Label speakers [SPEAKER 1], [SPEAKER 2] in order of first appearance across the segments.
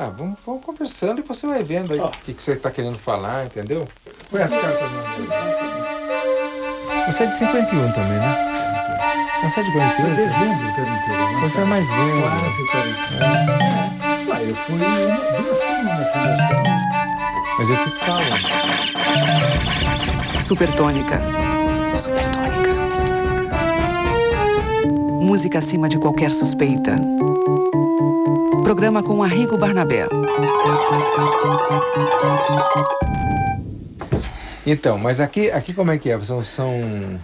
[SPEAKER 1] vamos conversando e você vai vendo aí o que você está querendo falar, entendeu? Põe as cartas na mesa. Você é de 51 também, né? Você é de 41?
[SPEAKER 2] Foi dezembro de 41.
[SPEAKER 1] Você é mais velho.
[SPEAKER 2] Quase 40. Eu fui 2 semanas aqui no hospital.
[SPEAKER 1] Mas eu fiz fala.
[SPEAKER 3] Supertônica. Supertônica. Supertônica. Música acima de qualquer suspeita. Programa com Arrigo Barnabé.
[SPEAKER 1] Então, mas aqui como é que é?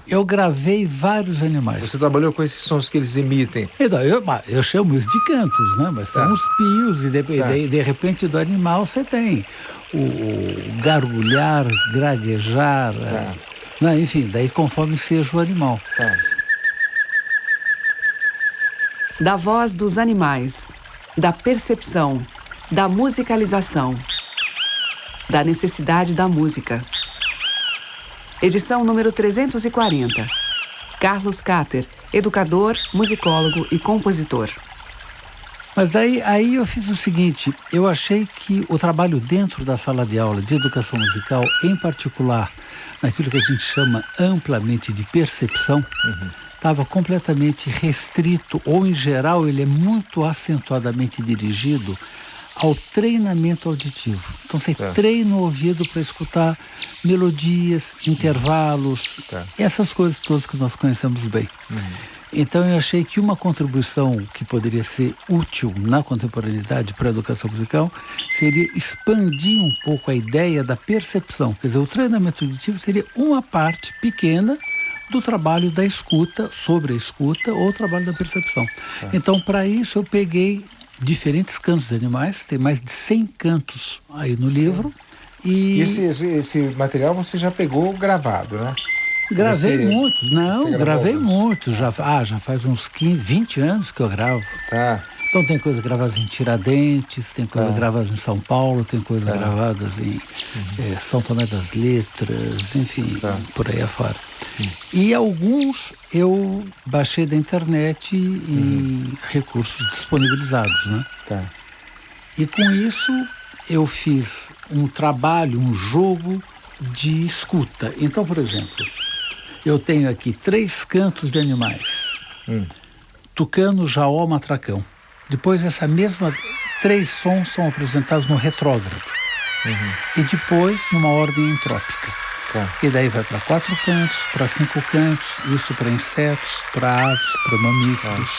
[SPEAKER 2] Eu gravei vários animais.
[SPEAKER 1] Você trabalhou com esses sons que eles emitem?
[SPEAKER 2] Então, eu chamo isso de cantos, né? Mas são os pios, e de repente do animal você tem o gargulhar, graguejar, né? Enfim, daí conforme seja o animal.
[SPEAKER 3] Da voz dos animais, da percepção, da musicalização, da necessidade da música. Edição número 340. Carlos Cater, educador, musicólogo e compositor.
[SPEAKER 2] Mas aí eu fiz o seguinte, eu achei que o trabalho dentro da sala de aula de educação musical, em particular naquilo que a gente chama amplamente de percepção, estava completamente restrito, ou em geral ele é muito acentuadamente dirigido ao treinamento auditivo. Então você treina o ouvido para escutar melodias, intervalos, essas coisas todas que nós conhecemos bem. Então eu achei que uma contribuição que poderia ser útil na contemporaneidade para a educação musical seria expandir um pouco a ideia da percepção. Quer dizer, o treinamento auditivo seria uma parte pequena do trabalho da escuta, sobre a escuta, ou o trabalho da percepção. Então, para isso, eu peguei diferentes cantos de animais, tem mais de 100 cantos aí no livro. E
[SPEAKER 1] esse material você já pegou gravado, né?
[SPEAKER 2] Gravei muito. Não, gravei muito. Já faz uns 15, 20 anos que eu gravo. Então tem coisas gravadas em Tiradentes, tem coisas gravadas em São Paulo, tem coisas gravadas em São Tomé das Letras, enfim, por aí afora. E alguns eu baixei da internet em recursos disponibilizados, né? E com isso eu fiz um trabalho, um jogo de escuta. Então, por exemplo, eu tenho aqui 3 cantos de animais. Tucano, jaó, matracão. Depois essa mesma 3 sons são apresentados no retrógrado. E depois numa ordem entrópica. E daí vai para 4 cantos, para 5 cantos, isso para insetos, para aves, para mamíferos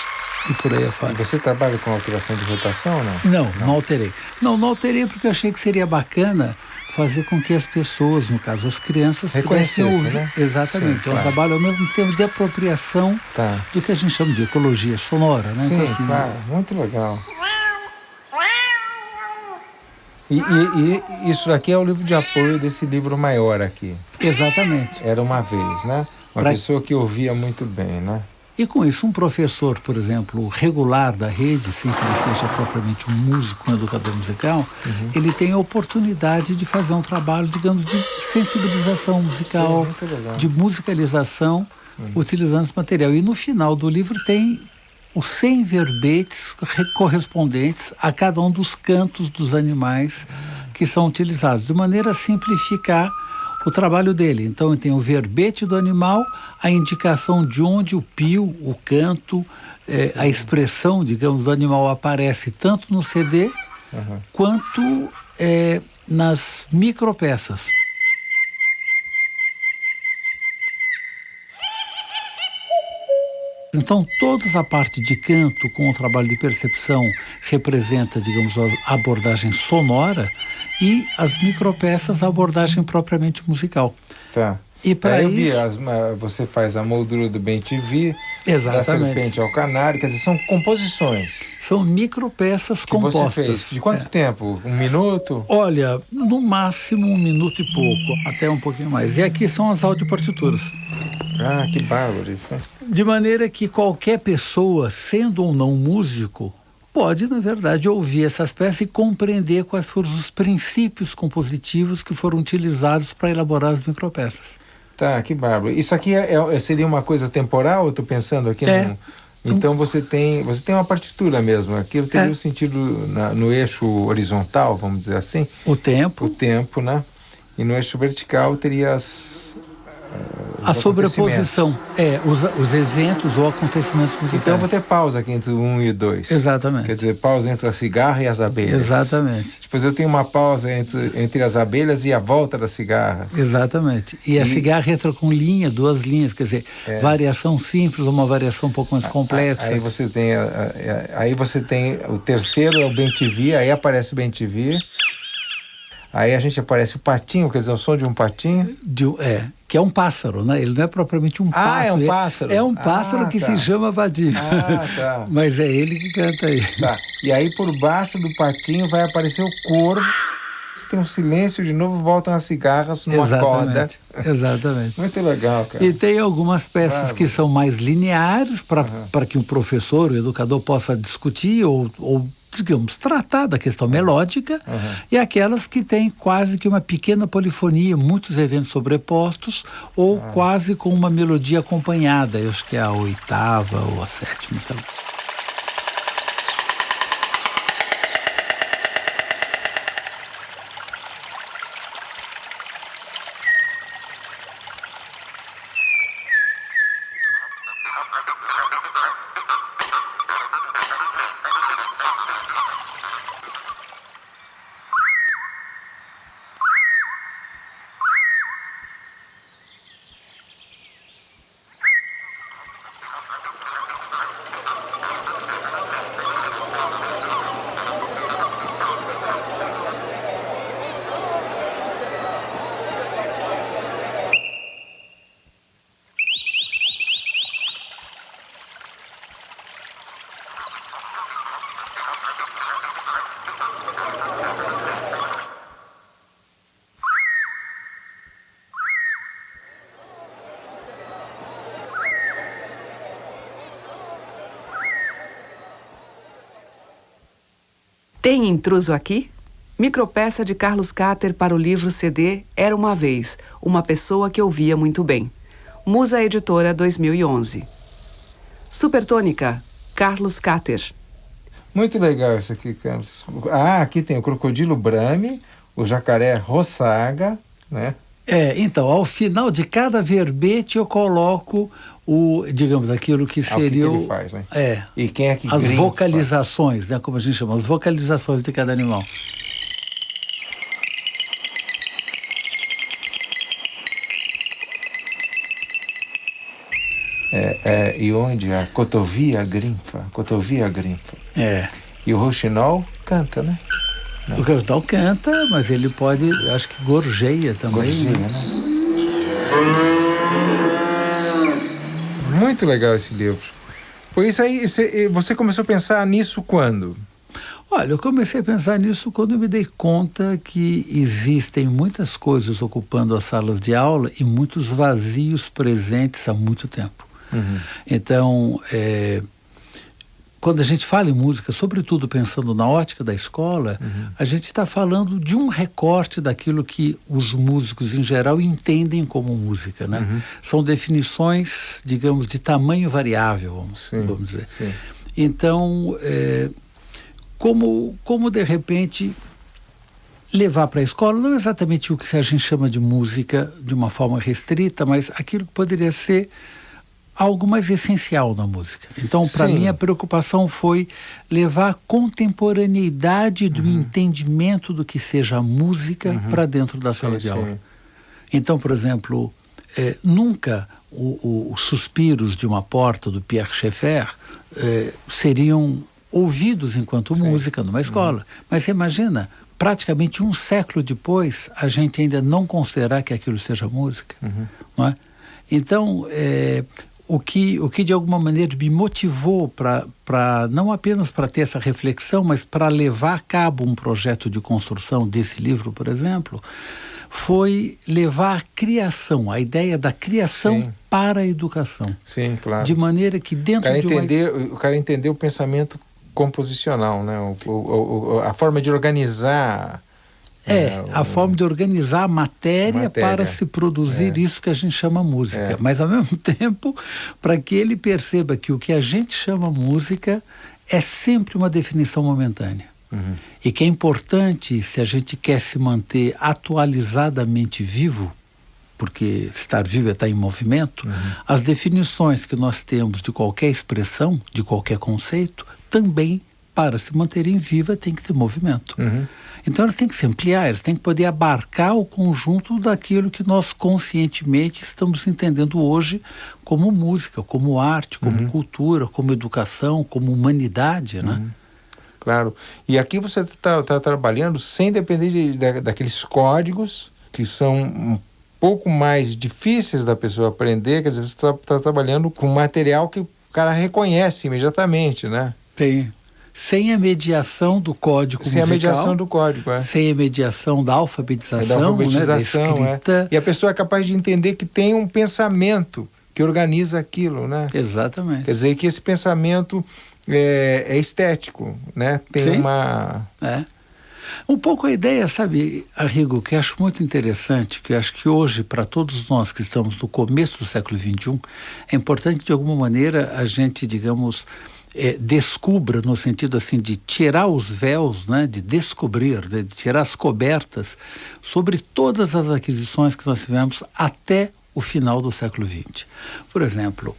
[SPEAKER 2] e por aí afora.
[SPEAKER 1] E você trabalha com alteração de rotação ou não?
[SPEAKER 2] Não alterei. Não alterei porque eu achei que seria bacana fazer com que as pessoas, no caso as crianças, pudessem ouvir. Né? Exatamente. É um trabalho ao mesmo tempo de apropriação do que a gente chama de ecologia sonora, né?
[SPEAKER 1] Sim,
[SPEAKER 2] então, assim,
[SPEAKER 1] muito legal. E isso daqui é o livro de apoio desse livro maior aqui.
[SPEAKER 2] Exatamente.
[SPEAKER 1] Era uma vez, né? Uma pessoa que ouvia muito bem, né?
[SPEAKER 2] E com isso, um professor, por exemplo, regular da rede, sem que ele seja propriamente um músico, um educador musical, ele tem a oportunidade de fazer um trabalho, digamos, de sensibilização musical, de musicalização, utilizando esse material. E no final do livro tem os 100 verbetes correspondentes a cada um dos cantos dos animais que são utilizados, de maneira a simplificar o trabalho dele. Então tem o verbete do animal, a indicação de onde o pio, o canto, a expressão, digamos, do animal aparece tanto no CD quanto nas micropeças. Então, toda a parte de canto com o trabalho de percepção representa, digamos, a abordagem sonora e as micropeças a abordagem propriamente musical. E para isso...
[SPEAKER 1] você faz a moldura do bem-te-vi, da serpente ao canário, quer dizer, são composições.
[SPEAKER 2] São micropeças compostas.
[SPEAKER 1] Você fez. De quanto tempo? 1 minuto?
[SPEAKER 2] Olha, no máximo 1 minuto e pouco, até um pouquinho mais. E aqui são as audiopartituras.
[SPEAKER 1] Que bárbaro isso.
[SPEAKER 2] De maneira que qualquer pessoa, sendo ou não músico, pode, na verdade, ouvir essas peças e compreender quais foram os princípios compositivos que foram utilizados para elaborar as micropeças.
[SPEAKER 1] Que bárbaro. Isso aqui seria uma coisa temporal? Eu estou pensando aqui Então você tem uma partitura mesmo. Aquilo teria o sentido no eixo horizontal, vamos dizer assim.
[SPEAKER 2] O tempo.
[SPEAKER 1] O tempo, né? E no eixo vertical teria
[SPEAKER 2] a sobreposição, os eventos ou acontecimentos musicais.
[SPEAKER 1] Então eu vou ter pausa aqui entre o 1 e o 2.
[SPEAKER 2] Exatamente.
[SPEAKER 1] Quer dizer, pausa entre a cigarra e as abelhas.
[SPEAKER 2] Exatamente.
[SPEAKER 1] Depois eu tenho uma pausa entre as abelhas e a volta da cigarra.
[SPEAKER 2] Exatamente. E a cigarra entra com duas linhas, quer dizer, variação simples, uma variação um pouco mais complexa.
[SPEAKER 1] Aí você tem o terceiro é o bem-te-vi, aí aparece o bem-te-vi. Aí a gente aparece o patinho, quer dizer, o som de um patinho.
[SPEAKER 2] Que é um pássaro, né? Ele não é propriamente um pato.
[SPEAKER 1] É um pássaro.
[SPEAKER 2] É um pássaro que se chama vadio.
[SPEAKER 1] Tá.
[SPEAKER 2] Mas é ele que canta aí.
[SPEAKER 1] Tá. E aí por baixo do patinho vai aparecer o corvo. Tem um silêncio de novo, voltam as cigarras numa corda.
[SPEAKER 2] Exatamente.
[SPEAKER 1] Muito legal, cara.
[SPEAKER 2] E tem algumas peças que são mais lineares para que o professor, o educador possa discutir ou digamos, tratar da questão melódica, e aquelas que têm quase que uma pequena polifonia, muitos eventos sobrepostos, ou quase com uma melodia acompanhada. Eu acho que é a 8ª ou a 7ª, sabe?
[SPEAKER 3] Tem intruso aqui? Micropeça de Carlos Cáter para o livro CD Era Uma Vez, uma pessoa que ouvia muito bem. Musa Editora 2011. Supertônica, Carlos Cáter.
[SPEAKER 1] Muito legal isso aqui, Carlos. Aqui tem o crocodilo Brahme, o jacaré Rossaga, né?
[SPEAKER 2] Então, ao final de cada verbete eu coloco digamos, aquilo que seria
[SPEAKER 1] o que ele faz, né?
[SPEAKER 2] E
[SPEAKER 1] quem é que
[SPEAKER 2] as vocalizações, né, como a gente chama, as vocalizações de cada animal.
[SPEAKER 1] E onde a cotovia grinfa. E o rouxinol canta, né?
[SPEAKER 2] O rouxinol canta, mas ele pode, acho que gorjeia também.
[SPEAKER 1] Gorjeia, né? Muito legal esse livro. Por isso aí, você começou a pensar nisso quando?
[SPEAKER 2] Olha, eu comecei a pensar nisso quando eu me dei conta que existem muitas coisas ocupando as salas de aula e muitos vazios presentes há muito tempo. Então, quando a gente fala em música, sobretudo pensando na ótica da escola, a gente está falando de um recorte daquilo que os músicos em geral entendem como música, né? São definições, digamos, de tamanho variável, vamos dizer.
[SPEAKER 1] Sim.
[SPEAKER 2] Então, como de repente levar para a escola não exatamente o que a gente chama de música de uma forma restrita, mas aquilo que poderia ser algo mais essencial na música. Então, para mim, a preocupação foi levar a contemporaneidade do entendimento do que seja a música para dentro da sala de aula. Então, por exemplo, nunca os suspiros de uma porta do Pierre Schaeffer seriam ouvidos enquanto música numa escola. Mas você imagina, praticamente um século depois, a gente ainda não considerar que aquilo seja música. Não é? Então, o que de alguma maneira me motivou para não apenas para ter essa reflexão, mas para levar a cabo um projeto de construção desse livro, por exemplo, foi levar a criação, a ideia da criação para a educação.
[SPEAKER 1] Sim, claro.
[SPEAKER 2] De maneira que dentro
[SPEAKER 1] o cara entendeu o pensamento composicional, né? A forma de organizar
[SPEAKER 2] A forma de organizar a matéria para se produzir isso que a gente chama música. Mas, ao mesmo tempo, para que ele perceba que o que a gente chama música é sempre uma definição momentânea. E que é importante, se a gente quer se manter atualizadamente vivo, porque estar vivo é estar em movimento, as definições que nós temos de qualquer expressão, de qualquer conceito, também, para se manterem viva, tem que ter movimento. Então elas têm que se ampliar, elas têm que poder abarcar o conjunto daquilo que nós conscientemente estamos entendendo hoje como música, como arte, como cultura, como educação, como humanidade, né?
[SPEAKER 1] Claro. E aqui você está trabalhando sem depender daqueles códigos que são um pouco mais difíceis da pessoa aprender, quer dizer, você está trabalhando com material que o cara reconhece imediatamente, né?
[SPEAKER 2] Tem. Sem a mediação do código musical.
[SPEAKER 1] Sem a mediação do código,
[SPEAKER 2] Sem a mediação da alfabetização,
[SPEAKER 1] da alfabetização,
[SPEAKER 2] né, da escrita.
[SPEAKER 1] E a pessoa é capaz de entender que tem um pensamento que organiza aquilo, né?
[SPEAKER 2] Exatamente.
[SPEAKER 1] Quer dizer, que esse pensamento é estético, né? Tem uma...
[SPEAKER 2] Um pouco a ideia, sabe, Arrigo, que eu acho muito interessante, que eu acho que hoje, para todos nós que estamos no começo do século XXI, é importante, de alguma maneira, a gente, digamos, descubra, no sentido assim de tirar os véus, né, de descobrir, de tirar as cobertas sobre todas as aquisições que nós tivemos até o final do século XX. Por exemplo,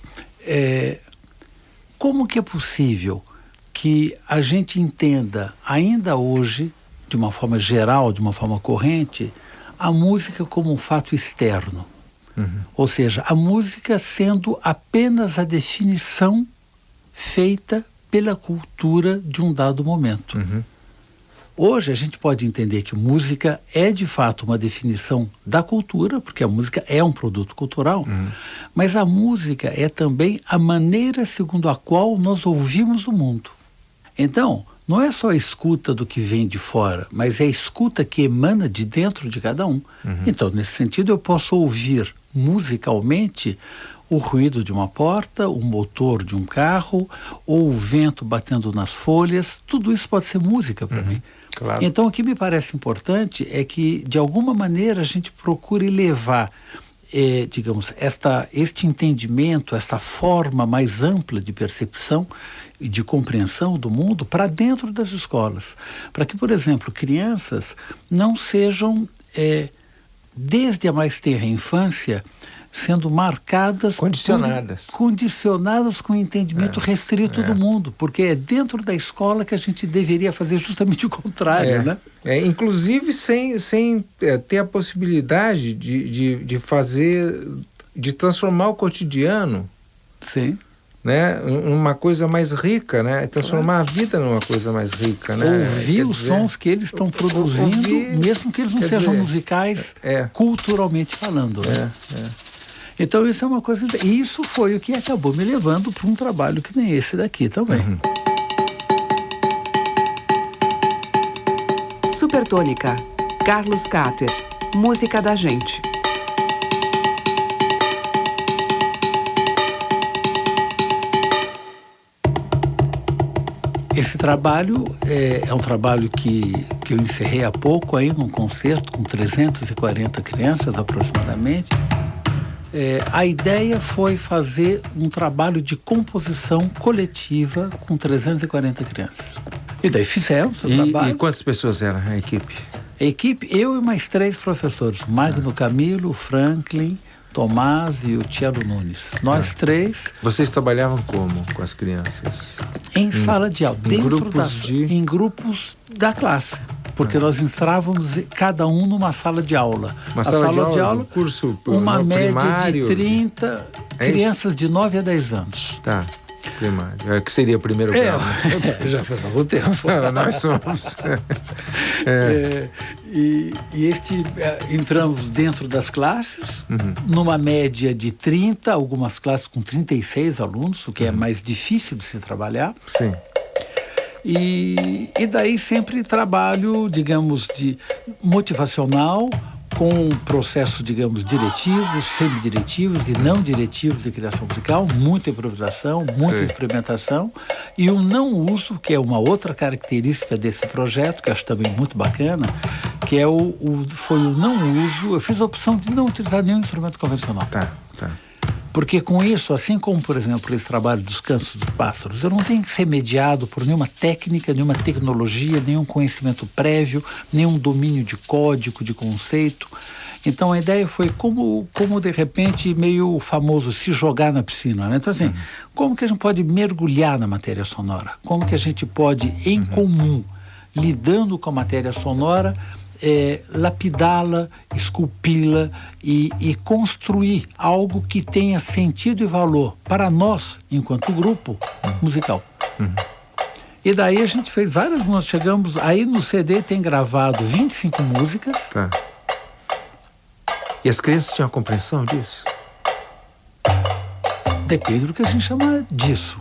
[SPEAKER 2] como que é possível que a gente entenda ainda hoje, de uma forma geral, de uma forma corrente, a música como um fato externo? Ou seja, a música sendo apenas a definição feita pela cultura de um dado momento. Hoje a gente pode entender que música é de fato uma definição da cultura, porque a música é um produto cultural, mas a música é também a maneira segundo a qual nós ouvimos o mundo. Então, não é só a escuta do que vem de fora, mas é a escuta que emana de dentro de cada um. Então, nesse sentido, eu posso ouvir musicalmente o ruído de uma porta, o motor de um carro, ou o vento batendo nas folhas. Tudo isso pode ser música para mim.
[SPEAKER 1] Claro.
[SPEAKER 2] Então, o que me parece importante é que, de alguma maneira, a gente procure levar, digamos, este entendimento, essa forma mais ampla de percepção e de compreensão do mundo para dentro das escolas. Para que, por exemplo, crianças não sejam, desde a mais tenra infância, sendo marcadas... Condicionadas com o entendimento restrito do mundo, porque é dentro da escola que a gente deveria fazer justamente o contrário, né?
[SPEAKER 1] Inclusive sem ter a possibilidade de fazer, de transformar o cotidiano, né, numa coisa mais rica, né? Transformar a vida numa coisa mais rica, né?
[SPEAKER 2] Ouvir os sons que eles estão produzindo, mesmo que eles não sejam musicais, culturalmente falando, né? Então isso é uma coisa... E isso foi o que acabou me levando para um trabalho que nem esse daqui também.
[SPEAKER 3] Supertônica, Carlos Cáter, música da gente.
[SPEAKER 2] Esse trabalho é um trabalho que eu encerrei há pouco aí num concerto com 340 crianças aproximadamente. A ideia foi fazer um trabalho de composição coletiva com 340 crianças. E daí fizemos o trabalho.
[SPEAKER 1] E quantas pessoas eram a equipe?
[SPEAKER 2] A equipe, eu e mais 3 professores, Magno Camilo, Franklin, Tomás e o Tiago Nunes. Nós 3...
[SPEAKER 1] Vocês trabalhavam como com as crianças?
[SPEAKER 2] Em sala de aula, em grupos da classe. Porque nós entrávamos cada um numa sala de aula.
[SPEAKER 1] Uma sala de aula, curso
[SPEAKER 2] uma média
[SPEAKER 1] primário,
[SPEAKER 2] de 30 crianças de 9 a 10 anos.
[SPEAKER 1] Tá, primário. Que seria o primeiro grau.
[SPEAKER 2] Já faz algum tempo.
[SPEAKER 1] Nós somos.
[SPEAKER 2] Entramos dentro das classes, numa média de 30, algumas classes com 36 alunos, o que é mais difícil de se trabalhar.
[SPEAKER 1] Sim.
[SPEAKER 2] E daí sempre trabalho, digamos, de motivacional, com processos, digamos, diretivos, semidiretivos e não diretivos de criação musical, muita improvisação, muita experimentação e o não uso, que é uma outra característica desse projeto, que acho também muito bacana, que é foi o não uso. Eu fiz a opção de não utilizar nenhum instrumento convencional.
[SPEAKER 1] Tá.
[SPEAKER 2] Porque com isso, assim como, por exemplo, esse trabalho dos cantos dos pássaros, eu não tenho que ser mediado por nenhuma técnica, nenhuma tecnologia, nenhum conhecimento prévio, nenhum domínio de código, de conceito. Então a ideia foi como de repente, meio famoso, se jogar na piscina, né? Então assim, como que a gente pode mergulhar na matéria sonora? Como que a gente pode, em comum, lidando com a matéria sonora, lapidá-la, esculpi-la e construir algo que tenha sentido e valor para nós, enquanto grupo musical. E daí a gente fez várias, nós chegamos, aí no CD tem gravado 25 músicas.
[SPEAKER 1] Tá. E as crianças tinham compreensão disso?
[SPEAKER 2] Depende do que a gente chama disso.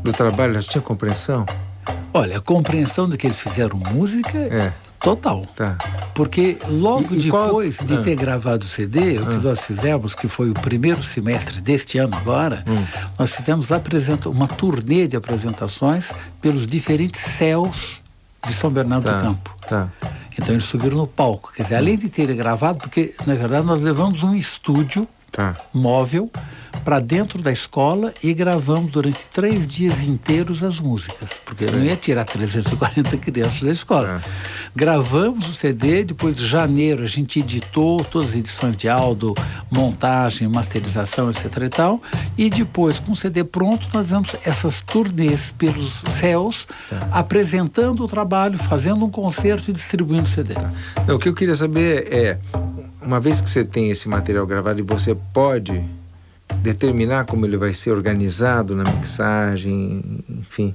[SPEAKER 1] Do trabalho, elas tinham compreensão?
[SPEAKER 2] Olha, a compreensão de que eles fizeram música total.
[SPEAKER 1] Tá.
[SPEAKER 2] Porque logo
[SPEAKER 1] E
[SPEAKER 2] depois
[SPEAKER 1] qual...
[SPEAKER 2] de ter gravado o CD, o que nós fizemos, que foi o primeiro semestre deste ano agora, nós fizemos uma turnê de apresentações pelos diferentes céus de São Bernardo do Campo.
[SPEAKER 1] Tá.
[SPEAKER 2] Então eles subiram no palco. Quer dizer, além de terem gravado, porque na verdade nós levamos um estúdio móvel para dentro da escola e gravamos durante 3 dias inteiros as músicas, porque eu não ia tirar 340 crianças da escola. Gravamos o CD, depois de janeiro a gente editou todas as edições de áudio, montagem, masterização, etc. e tal, e depois, com o CD pronto, nós fizemos essas turnês pelos céus, apresentando o trabalho, fazendo um concerto e distribuindo o CD.
[SPEAKER 1] Então, o que eu queria saber é, uma vez que você tem esse material gravado e você pode determinar como ele vai ser organizado na mixagem, enfim.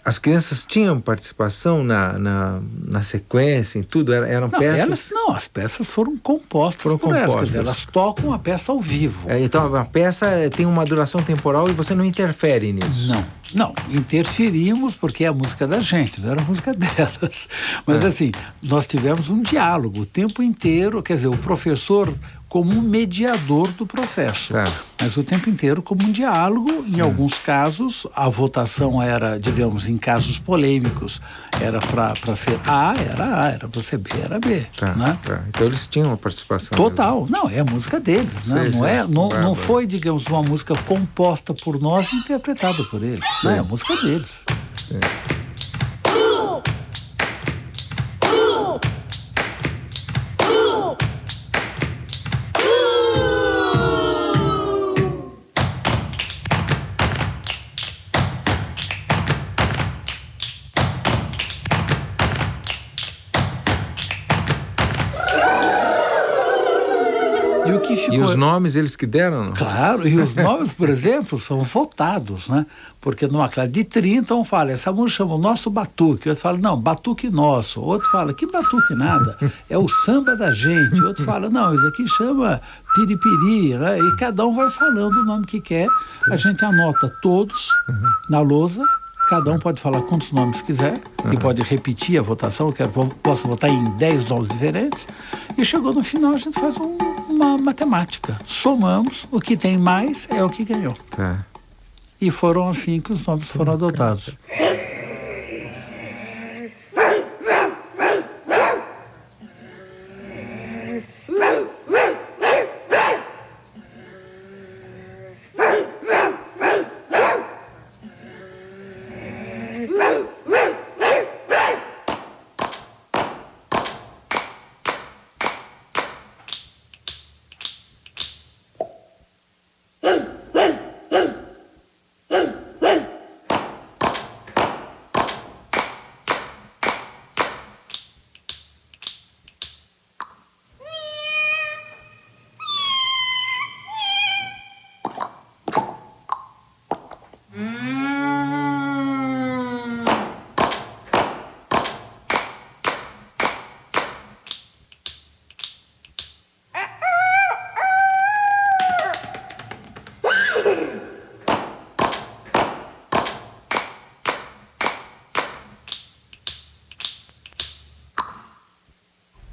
[SPEAKER 1] As crianças tinham participação na sequência, em tudo? Eram peças?
[SPEAKER 2] As peças foram compostas por elas. Quer dizer, elas tocam a peça ao vivo.
[SPEAKER 1] Então, a peça tem uma duração temporal e você não interfere nisso?
[SPEAKER 2] Não, interferimos porque é a música da gente, não era a música delas. Mas assim, nós tivemos um diálogo o tempo inteiro, quer dizer, o professor como um mediador do processo, mas o tempo inteiro como um diálogo. Em alguns casos, a votação era, digamos, em casos polêmicos, era para ser A, era para ser B, era B. Né?
[SPEAKER 1] Então eles tinham uma participação.
[SPEAKER 2] Total. Não, é a música deles. Né? Não foi, digamos, uma música composta por nós e interpretada por eles. Não, é a música deles.
[SPEAKER 1] E os nomes eles que deram? Não?
[SPEAKER 2] Claro, e os nomes, por exemplo, são votados, né? Porque numa classe de 30, um fala, essa música chama o nosso batuque. Outro fala, não, batuque nosso. Outro fala, que batuque nada, é o samba da gente. Outro fala, não, isso aqui chama piripiri, né? E cada um vai falando o nome que quer. A gente anota todos na lousa. Cada um pode falar quantos nomes quiser e pode repetir a votação, que eu posso votar em 10 nomes diferentes. E chegou no final, a gente faz uma matemática. Somamos, o que tem mais é o que ganhou. E foram assim que os nomes foram adotados.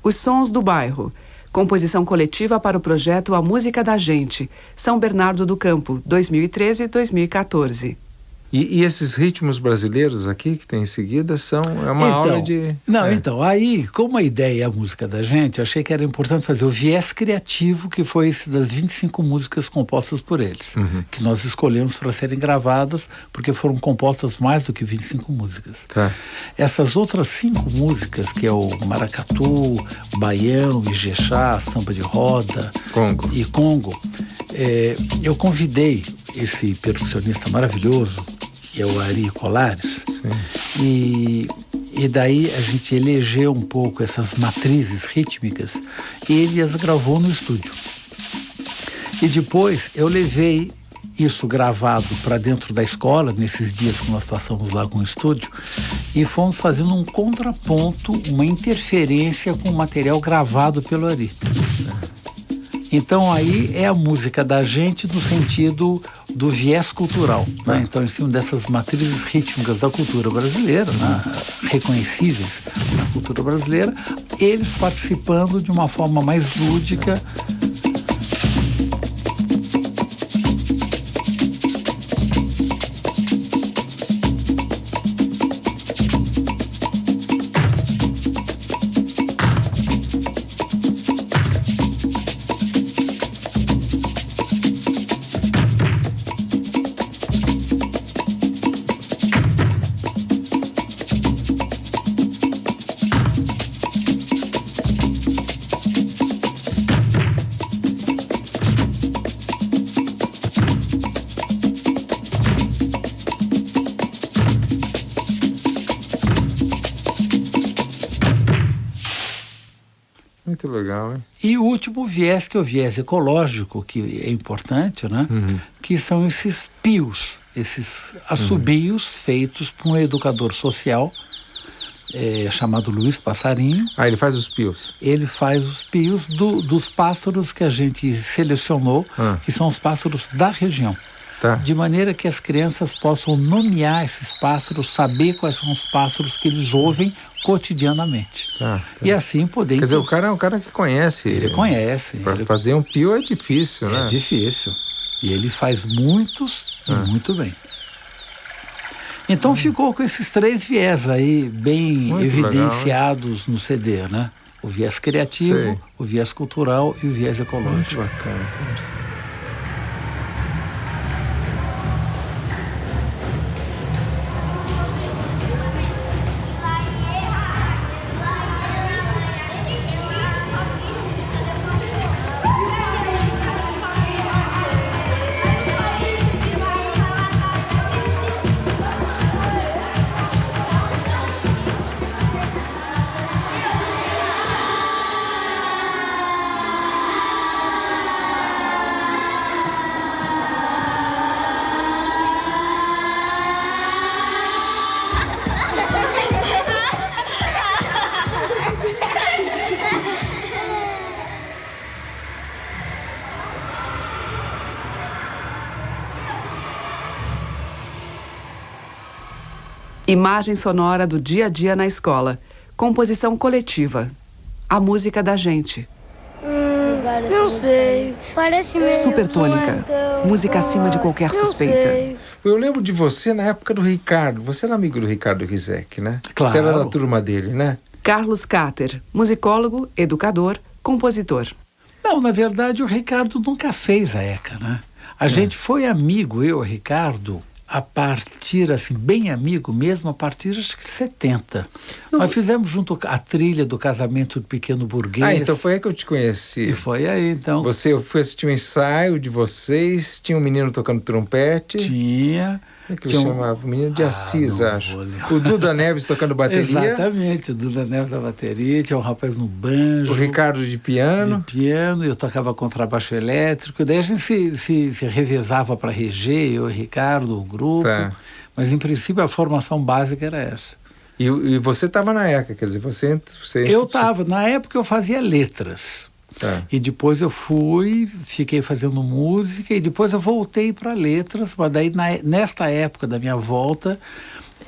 [SPEAKER 3] Os Sons do Bairro. Composição coletiva para o projeto A Música da Gente. São Bernardo do Campo, 2013-2014.
[SPEAKER 1] E esses ritmos brasileiros aqui que tem em seguida é uma aula de...
[SPEAKER 2] Então, aí, como a ideia é a música da gente, eu achei que era importante fazer o viés criativo, que foi esse das 25 músicas compostas por eles, que nós escolhemos para serem gravadas, porque foram compostas mais do que 25 músicas.
[SPEAKER 1] Tá.
[SPEAKER 2] Essas outras 5 músicas, que é o maracatu, baião, ijexá, samba de roda e congo, eu convidei esse percussionista maravilhoso, que é o Ari Colares, e daí a gente elegeu um pouco essas matrizes rítmicas e ele as gravou no estúdio. E depois eu levei isso gravado para dentro da escola, nesses dias que nós passamos lá com o estúdio, e fomos fazendo um contraponto, uma interferência com o material gravado pelo Ari. Então aí é a música da gente no sentido do viés cultural, né? Então em cima dessas matrizes rítmicas da cultura brasileira, né? Reconhecíveis na cultura brasileira, eles participando de uma forma mais lúdica.
[SPEAKER 1] Muito legal, hein?
[SPEAKER 2] E o último viés, que é o viés ecológico, que é importante, né? Que são esses pios, esses assobios feitos por um educador social chamado Luiz Passarinho.
[SPEAKER 1] Ah, ele faz os pios?
[SPEAKER 2] Ele faz os pios dos pássaros que a gente selecionou, que são os pássaros da região.
[SPEAKER 1] Tá.
[SPEAKER 2] De maneira que as crianças possam nomear esses pássaros, saber quais são os pássaros que eles ouvem cotidianamente.
[SPEAKER 1] Tá.
[SPEAKER 2] E assim poder...
[SPEAKER 1] Quer dizer, o cara é um cara que conhece.
[SPEAKER 2] Ele conhece.
[SPEAKER 1] Para fazer um pio é difícil, né?
[SPEAKER 2] É difícil. E ele faz muitos e muito bem. Então ficou com esses 3 viés aí bem
[SPEAKER 1] Muito
[SPEAKER 2] evidenciados legal, no CD, né? O viés criativo, o viés cultural e o viés ecológico.
[SPEAKER 1] Muito bacana.
[SPEAKER 3] Imagem sonora do dia a dia na escola. Composição coletiva. A música da gente.
[SPEAKER 4] Não sei. Parece meio
[SPEAKER 3] Supertônica. Música acima de qualquer suspeita.
[SPEAKER 1] Eu lembro de você na época do Ricardo. Você era amigo do Ricardo Rizek, né?
[SPEAKER 2] Claro.
[SPEAKER 1] Você era da turma dele, né?
[SPEAKER 3] Carlos Cater, musicólogo, educador, compositor.
[SPEAKER 2] Não, na verdade o Ricardo nunca fez a ECA, né? A gente foi amigo, eu e o Ricardo, a partir, assim, bem amigo mesmo, a partir, acho que de 70. Nós fizemos junto a trilha do Casamento do Pequeno Burguês.
[SPEAKER 1] Ah, então foi aí que eu te conheci.
[SPEAKER 2] E foi aí, então.
[SPEAKER 1] Eu fui assistir um ensaio de vocês, tinha um menino tocando trompete.
[SPEAKER 2] Tinha.
[SPEAKER 1] Como é que ele chamava? O menino de Assis, acho. O Duda Neves tocando bateria.
[SPEAKER 2] Exatamente, o Duda Neves da bateria, tinha um rapaz no banjo.
[SPEAKER 1] O Ricardo de piano.
[SPEAKER 2] Eu tocava contrabaixo elétrico. Daí a gente se revezava para reger, eu e o Ricardo, o grupo.
[SPEAKER 1] Tá.
[SPEAKER 2] Mas, em princípio, a formação básica era essa.
[SPEAKER 1] E você estava na ECA, quer dizer, você...
[SPEAKER 2] Eu estava. Na época eu fazia letras.
[SPEAKER 1] Tá.
[SPEAKER 2] E depois eu fiquei fazendo música e depois eu voltei para letras, mas daí nesta época da minha volta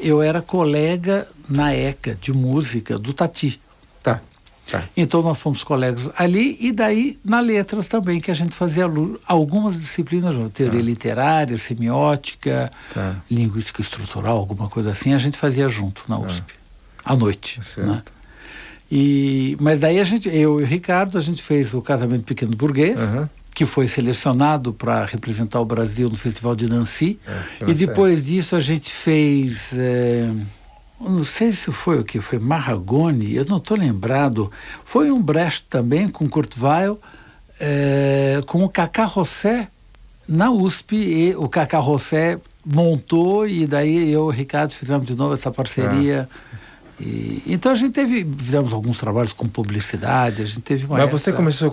[SPEAKER 2] eu era colega na ECA de música do Tati.
[SPEAKER 1] Tá. Tá.
[SPEAKER 2] Então nós fomos colegas ali, e daí na letras também, que a gente fazia algumas disciplinas, teoria literária, semiótica, linguística estrutural, alguma coisa assim, a gente fazia junto na USP, à noite. Né? Mas daí eu e o Ricardo, a gente fez o Casamento Pequeno Burguês, que foi selecionado para representar o Brasil no Festival de Nancy, e depois disso a gente fez... não sei se foi o que, foi Marragone, eu não estou lembrado. Foi um Brecht também, com Kurt Weill, com o Cacá Rossé na USP, e o Cacá Rossé montou, e daí eu e o Ricardo fizemos de novo essa parceria. Então a gente fizemos alguns trabalhos com publicidade, a gente teve uma
[SPEAKER 1] Mas você começou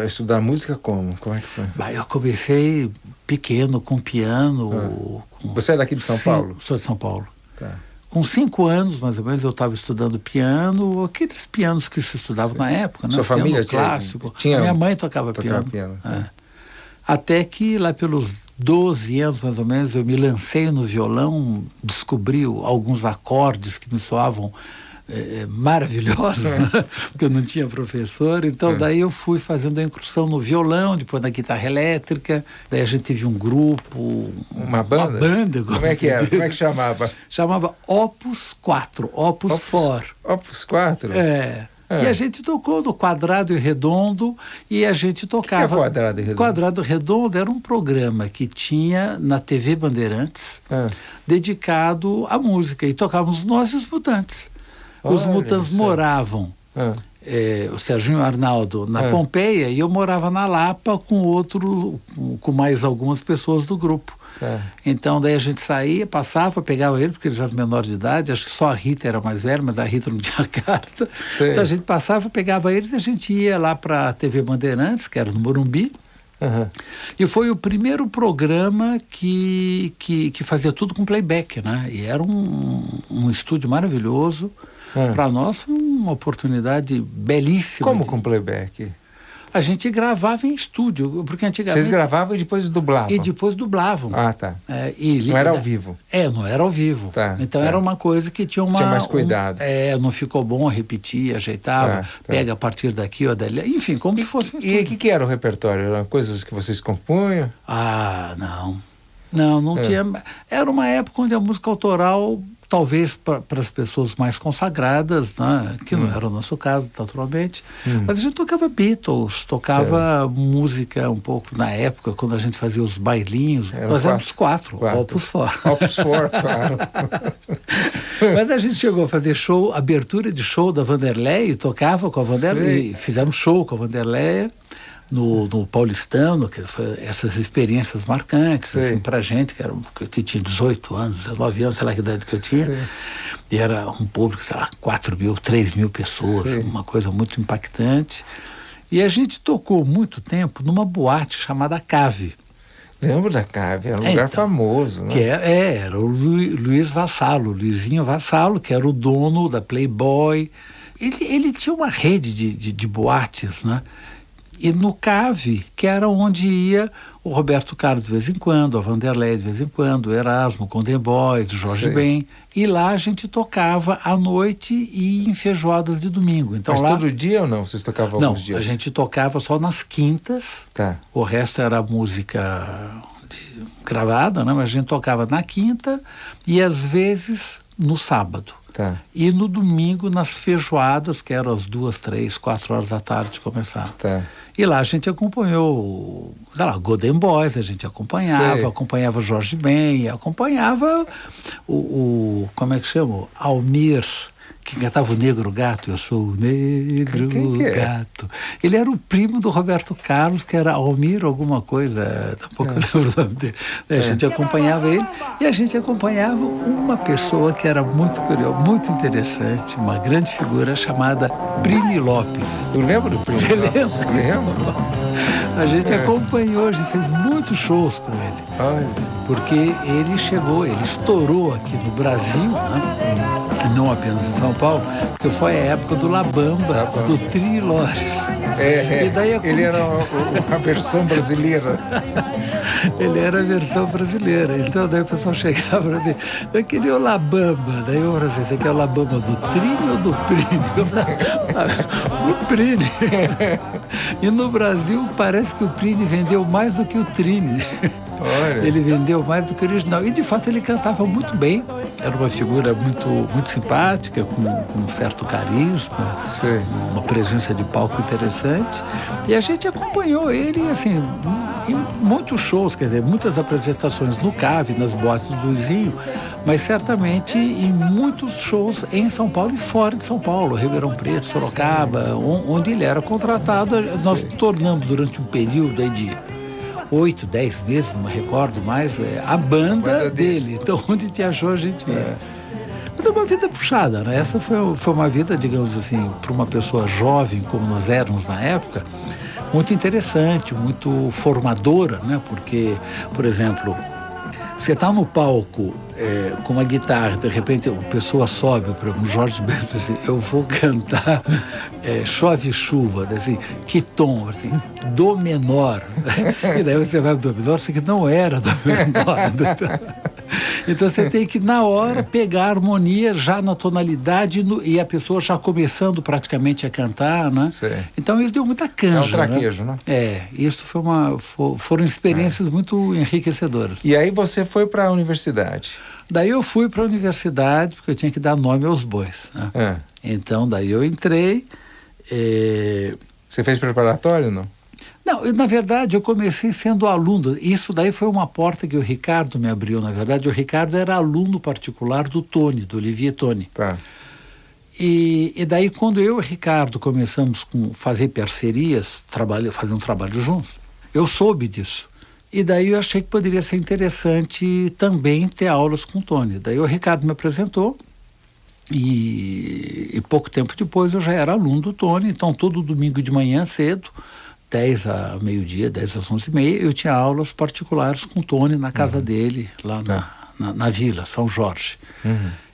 [SPEAKER 1] a estudar música como? Como é que foi?
[SPEAKER 2] Eu comecei pequeno, com piano.
[SPEAKER 1] Você é daqui de São Paulo?
[SPEAKER 2] Sou de São Paulo.
[SPEAKER 1] Tá.
[SPEAKER 2] Com 5 anos, mais ou menos, eu estava estudando piano, aqueles pianos que se estudavam na época, né?
[SPEAKER 1] Sua família
[SPEAKER 2] clássico.
[SPEAKER 1] Tinha
[SPEAKER 2] Minha mãe tocava piano. Até que lá pelos 12 anos, mais ou menos, eu me lancei no violão, descobri alguns acordes que me soavam maravilhosos, né? Porque eu não tinha professor. Então daí eu fui fazendo a incursão no violão, depois na guitarra elétrica. Daí a gente teve um grupo,
[SPEAKER 1] uma banda. Como é que era? Como é que chamava?
[SPEAKER 2] Chamava Opus 4, Opus 4.
[SPEAKER 1] Opus 4?
[SPEAKER 2] E a gente tocou no Quadrado e Redondo, e a gente tocava...
[SPEAKER 1] O que é Quadrado e Redondo?
[SPEAKER 2] Quadrado e Redondo era um programa que tinha na TV Bandeirantes, dedicado à música, e tocávamos nós e os Mutantes. Os Mutantes moravam, o Serginho Arnaldo, na Pompeia, e eu morava na Lapa com mais algumas pessoas do grupo. Então daí a gente saía, passava, pegava ele, porque eles eram menores de idade, acho que só a Rita era mais velha, mas a Rita não tinha carta. Então a gente passava, pegava eles, e a gente ia lá para a TV Bandeirantes, que era no Morumbi, e foi o primeiro programa que fazia tudo com playback, né? E era um estúdio maravilhoso. Para nós foi uma oportunidade belíssima.
[SPEAKER 1] Como com playback?
[SPEAKER 2] A gente gravava em estúdio, porque antigamente...
[SPEAKER 1] Vocês gravavam e depois dublavam?
[SPEAKER 2] E depois dublavam.
[SPEAKER 1] Tá.
[SPEAKER 2] Não
[SPEAKER 1] era ao vivo?
[SPEAKER 2] Não era ao vivo. Então era uma coisa que tinha
[SPEAKER 1] Tinha mais cuidado.
[SPEAKER 2] Não ficou bom, repetia, ajeitava, pega a partir daqui ou dali, enfim, como se fosse...
[SPEAKER 1] E o que era o repertório? Eram coisas que vocês compunham?
[SPEAKER 2] Não tinha... Era uma época onde a música autoral... Talvez para as pessoas mais consagradas, né? Que não era o nosso caso, naturalmente. Mas a gente tocava Beatles, tocava música um pouco na época, quando a gente fazia os bailinhos. Nós éramos quatro. Opus 4.
[SPEAKER 1] Opus 4, claro.
[SPEAKER 2] Mas a gente chegou a fazer abertura de show da Vanderleia, tocava com a Vanderleia, fizemos show com a Vanderleia. No Paulistano, que foi essas experiências marcantes, assim, pra gente, que tinha 18 anos, 19 anos, sei lá que idade que eu tinha, e era um público, sei lá, 4.000, 3.000 pessoas, uma coisa muito impactante. E a gente tocou muito tempo numa boate chamada Cave.
[SPEAKER 1] Lembro da Cave, era um lugar famoso, né?
[SPEAKER 2] Que era o Luiz Vassalo, Luizinho Vassalo, que era o dono da Playboy. Ele tinha uma rede de boates, né? E no Cave, que era onde ia o Roberto Carlos de vez em quando, a Vanderlei de vez em quando, o Erasmo, o Condé Boys, o Jorge Ben. E lá a gente tocava à noite e em feijoadas de domingo. Então,
[SPEAKER 1] mas
[SPEAKER 2] lá...
[SPEAKER 1] todo dia ou não? Vocês tocavam alguns dias?
[SPEAKER 2] Não, a gente tocava só nas quintas. O resto era música gravada, né? Mas a gente tocava na quinta e às vezes no sábado. E no domingo nas feijoadas, que eram às 2, 3, 4 horas da tarde de começar. E lá a gente acompanhou, sei lá, Golden Boys, a gente acompanhava Jorge Ben, acompanhava como é que chama? Almir, que cantava o Negro Gato, eu sou o Negro Gato. Ele era o primo do Roberto Carlos, que era Almir alguma coisa, tampouco eu lembro o nome dele. A gente acompanhava ele, e a gente acompanhava uma pessoa que era muito curiosa, muito interessante, uma grande figura chamada Prini Lopes.
[SPEAKER 1] Eu lembro do Prini Lopes. Lembro.
[SPEAKER 2] A gente acompanhou, a gente fez muitos shows com ele. Porque ele estourou aqui no Brasil, né? Não apenas em São Paulo, porque foi a época do La Bamba, do Tri Lores.
[SPEAKER 1] E daí ele era a versão brasileira.
[SPEAKER 2] Ele era a versão brasileira. Então daí o pessoal chegava para mim, eu queria o La Bamba. Daí eu falei assim, você quer o La Bamba do Trini ou do Prini? Do Prini. E no Brasil parece que o Prini vendeu mais do que o Trini.
[SPEAKER 1] Olha.
[SPEAKER 2] Ele vendeu mais do que o original. E de fato ele cantava muito bem. Era uma figura muito simpática, com um certo carisma,
[SPEAKER 1] Sim.
[SPEAKER 2] uma presença de palco interessante. E a gente acompanhou ele, assim, em muitos shows, quer dizer, muitas apresentações no CAV, nas boates do Luizinho, mas certamente em muitos shows em São Paulo e fora de São Paulo, Ribeirão Preto, Sorocaba, onde ele era contratado. Nós tornamos durante um período aí de 8, 10 meses, não me recordo mais, a banda dele. Então, onde tinha show, a gente ia. Mas é uma vida puxada, né? Essa foi uma vida, digamos assim, para uma pessoa jovem, como nós éramos na época, muito interessante, muito formadora, né? Porque, por exemplo, você está no palco com uma guitarra, de repente a pessoa sobe para o Jorge Bento assim, eu vou cantar Chove Chuva, assim, que tom, assim, Dó menor. E daí você vai pro Dó menor, isso que não era Dó menor. Então você tem que, na hora, pegar a harmonia já na tonalidade e a pessoa já começando praticamente a cantar, né?
[SPEAKER 1] Sim.
[SPEAKER 2] Então isso deu muita canja.
[SPEAKER 1] É um traquejo, né?
[SPEAKER 2] Isso foram experiências muito enriquecedoras.
[SPEAKER 1] E aí você foi para a universidade?
[SPEAKER 2] Daí eu fui para a universidade, porque eu tinha que dar nome aos bois, né? Então daí eu entrei.
[SPEAKER 1] Você fez preparatório, não?
[SPEAKER 2] Não, na verdade, eu comecei sendo aluno. Isso daí foi uma porta que o Ricardo me abriu, na verdade. O Ricardo era aluno particular do Tony, do Olivier Tony.
[SPEAKER 1] Tá.
[SPEAKER 2] E daí, quando eu e o Ricardo começamos a fazer parcerias, fazer um trabalho juntos, eu soube disso. E daí eu achei que poderia ser interessante também ter aulas com o Tony. Daí o Ricardo me apresentou. E pouco tempo depois eu já era aluno do Tony. Então, todo domingo de manhã cedo, 10 a meio-dia, 10 às 11h30, eu tinha aulas particulares com o Tony na casa dele, lá na Vila, São Jorge.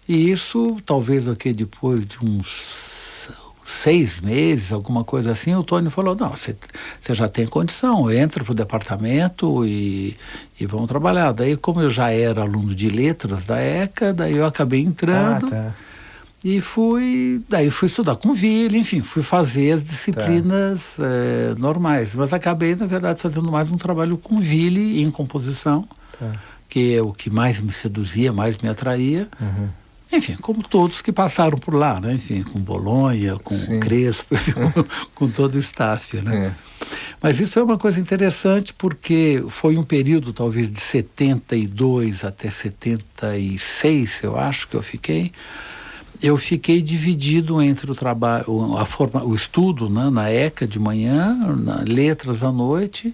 [SPEAKER 2] E isso, talvez aqui depois de uns 6 meses, alguma coisa assim, o Tony falou, não, você já tem condição, entra para o departamento e vamos trabalhar. Daí, como eu já era aluno de letras da ECA, daí eu acabei entrando. E fui estudar com o Vili, enfim, fui fazer as disciplinas normais. Mas acabei, na verdade, fazendo mais um trabalho com o Vili em composição, que é o que mais me seduzia, mais me atraía. Enfim, como todos que passaram por lá, né? Enfim, com Bolonha, com Crespo, com todo o staff, né? Mas isso é uma coisa interessante porque foi um período, talvez, de 72 até 76, eu acho que eu fiquei. Eu fiquei dividido entre o trabalho, o estudo, né, na ECA de manhã, letras à noite,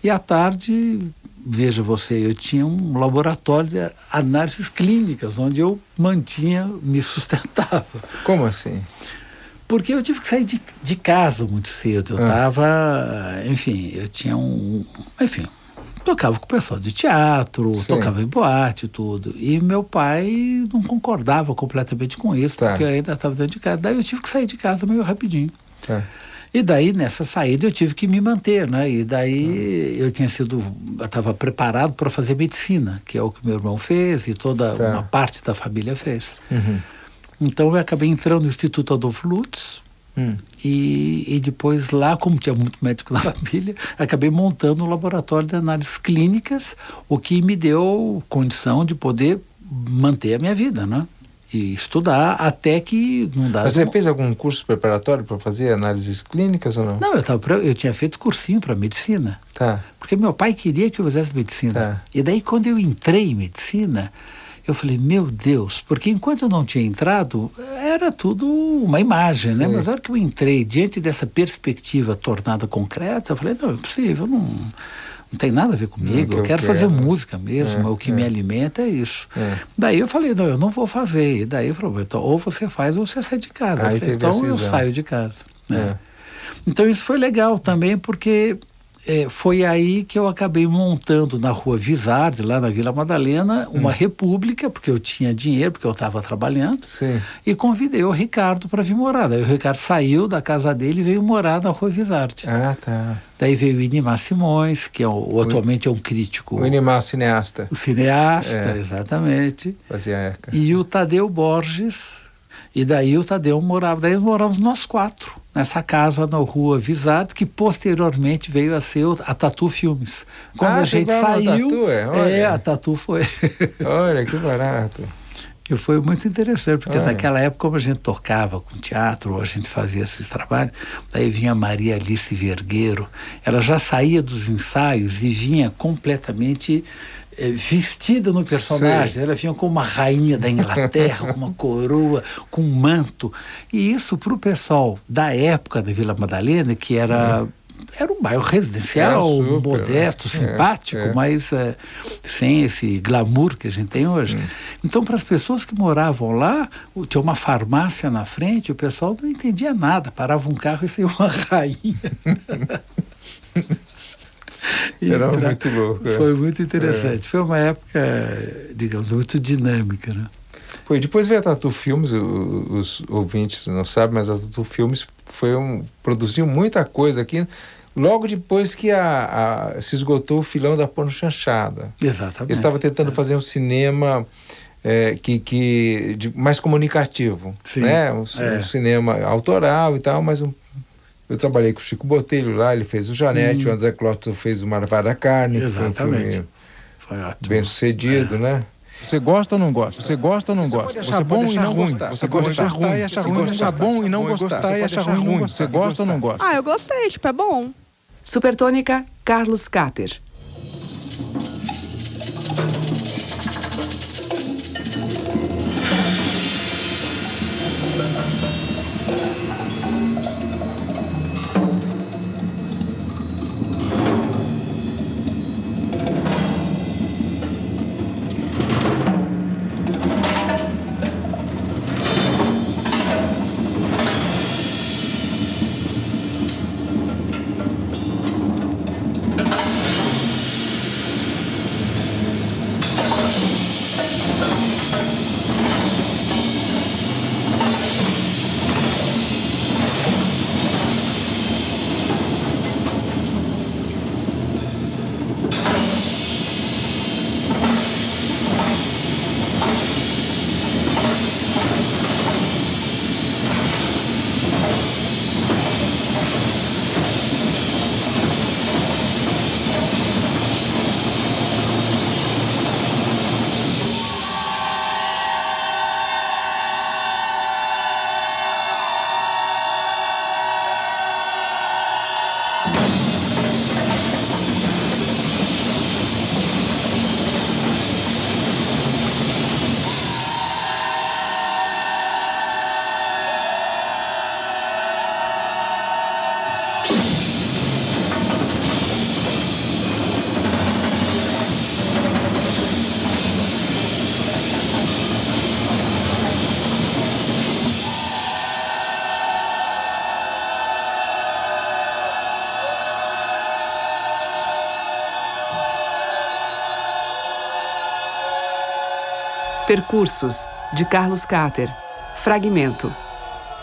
[SPEAKER 2] e à tarde, veja você, eu tinha um laboratório de análises clínicas, onde eu me sustentava.
[SPEAKER 1] Como assim?
[SPEAKER 2] Porque eu tive que sair de casa muito cedo. Eu estava, enfim, eu tinha tocava com o pessoal de teatro, tocava em boate e tudo. E meu pai não concordava completamente com isso, porque eu ainda estava dentro de casa. Daí eu tive que sair de casa meio rapidinho. E daí, nessa saída, eu tive que me manter, né? E daí eu estava preparado para fazer medicina, que é o que meu irmão fez e toda uma parte da família fez. Então eu acabei entrando no Instituto Adolfo Lutz, e depois lá, como tinha muito médico na família, acabei montando um laboratório de análises clínicas, o que me deu condição de poder manter a minha vida, né? E estudar até que não dá.
[SPEAKER 1] Mas você fez algum curso preparatório para fazer análises clínicas ou não?
[SPEAKER 2] Não, eu tinha feito cursinho para medicina. Porque meu pai queria que eu fizesse medicina. E daí, quando eu entrei em medicina, eu falei, meu Deus, porque enquanto eu não tinha entrado, era tudo uma imagem, né? Mas na hora que eu entrei, diante dessa perspectiva tornada concreta, eu falei, não, é impossível, não tem nada a ver comigo, eu quero fazer música mesmo, o que me alimenta é isso. Daí eu falei, não, eu não vou fazer. E daí eu falei, então, ou você faz ou você sai de casa. Eu falei, então eu saio de casa. Então isso foi legal também, porque foi aí que eu acabei montando na Rua Vizarde, lá na Vila Madalena, uma república, porque eu tinha dinheiro, porque eu estava trabalhando.
[SPEAKER 1] Sim.
[SPEAKER 2] E convidei o Ricardo para vir morar. Daí o Ricardo saiu da casa dele e veio morar na Rua Vizarde.
[SPEAKER 1] Ah, tá.
[SPEAKER 2] Daí veio o Inimar Simões, que atualmente é um crítico.
[SPEAKER 1] O Inimar cineasta.
[SPEAKER 2] O cineasta, exatamente.
[SPEAKER 1] Fazia ECA.
[SPEAKER 2] E o Tadeu Borges. E daí o Tadeu morava. Daí morávamos nós 4, nessa casa na Rua Vizarde, que posteriormente veio a ser a Tatu Filmes. Quando a gente saiu,
[SPEAKER 1] Tatu,
[SPEAKER 2] a Tatu foi.
[SPEAKER 1] Olha, que barato.
[SPEAKER 2] E foi muito interessante, porque naquela época, como a gente tocava com teatro, ou a gente fazia esses trabalhos, daí vinha a Maria Alice Vergueiro, ela já saía dos ensaios e vinha completamente vestida no personagem. Sim. Ela vinha como uma rainha da Inglaterra, com uma coroa, com um manto. E isso para o pessoal da época da Vila Madalena, que era um bairro residencial, super, modesto, simpático, mas sem esse glamour que a gente tem hoje. Então, para as pessoas que moravam lá, tinha uma farmácia na frente, o pessoal não entendia nada, parava um carro e saía uma rainha.
[SPEAKER 1] Era muito louco.
[SPEAKER 2] Foi muito interessante. Foi uma época, digamos, muito dinâmica, né?
[SPEAKER 1] Foi. Depois veio a Tatu Filmes, os ouvintes não sabem, mas a Tatu Filmes produziu muita coisa aqui, logo depois que se esgotou o filão da porno chanchada.
[SPEAKER 2] Exatamente.
[SPEAKER 1] Eles estavam tentando fazer um cinema mais comunicativo.
[SPEAKER 2] Sim.
[SPEAKER 1] Né? Um cinema autoral e tal, mas eu trabalhei com o Chico Botelho lá, ele fez o Janete, o André Clotson fez o Marvada da Carne.
[SPEAKER 2] Exatamente. Foi ótimo.
[SPEAKER 1] Bem sucedido, né?
[SPEAKER 5] Você gosta ou não gosta? Você gosta ou não gosta? Você é bom e não ruim. Você gostar e achar ruim. Você é bom e não gostar e achar ruim. Você gosta ou não gosta?
[SPEAKER 6] Ah, eu gostei, tipo, é bom.
[SPEAKER 3] Supertônica, Carlos Cáter. Percursos, de Carlos Cáter. Fragmento.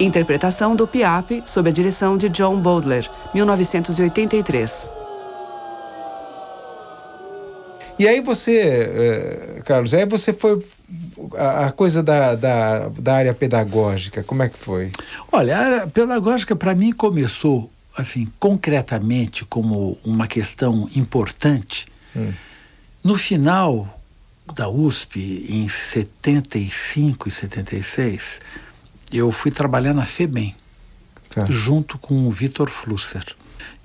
[SPEAKER 3] Interpretação do Piap, sob a direção de John Bowdler, 1983.
[SPEAKER 1] E aí você, Carlos, foi a coisa da área pedagógica, como é que foi?
[SPEAKER 2] Olha, a área pedagógica para mim começou, assim, concretamente como uma questão importante. No final da USP, em 75 e 76, eu fui trabalhar na FEBEM, junto com o Vitor Flusser.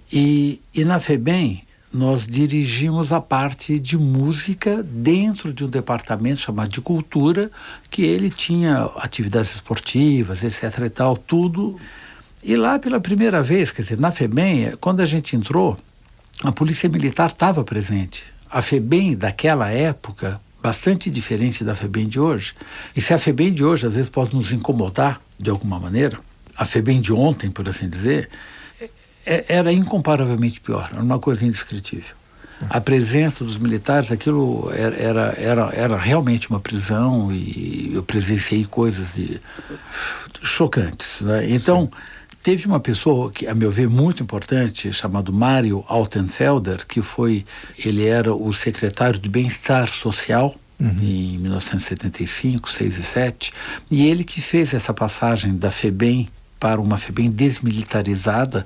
[SPEAKER 2] E na FEBEM, nós dirigimos a parte de música dentro de um departamento chamado de cultura, que ele tinha atividades esportivas, etc. e tal, tudo. E lá, pela primeira vez, quer dizer, na FEBEM, quando a gente entrou, a Polícia Militar estava presente. A FEBEM daquela época, bastante diferente da FEBEM de hoje. E se a FEBEM de hoje, às vezes, pode nos incomodar de alguma maneira, a FEBEM de ontem, por assim dizer, era incomparavelmente pior, era uma coisa indescritível. A presença dos militares, aquilo era realmente uma prisão, e eu presenciei coisas chocantes, né? Então, teve uma pessoa que, a meu ver, muito importante, chamado Mário Altenfelder, ele era o secretário de Bem-Estar Social, em 1975, 6 e 7, e ele que fez essa passagem da FEBEM para uma FEBEM desmilitarizada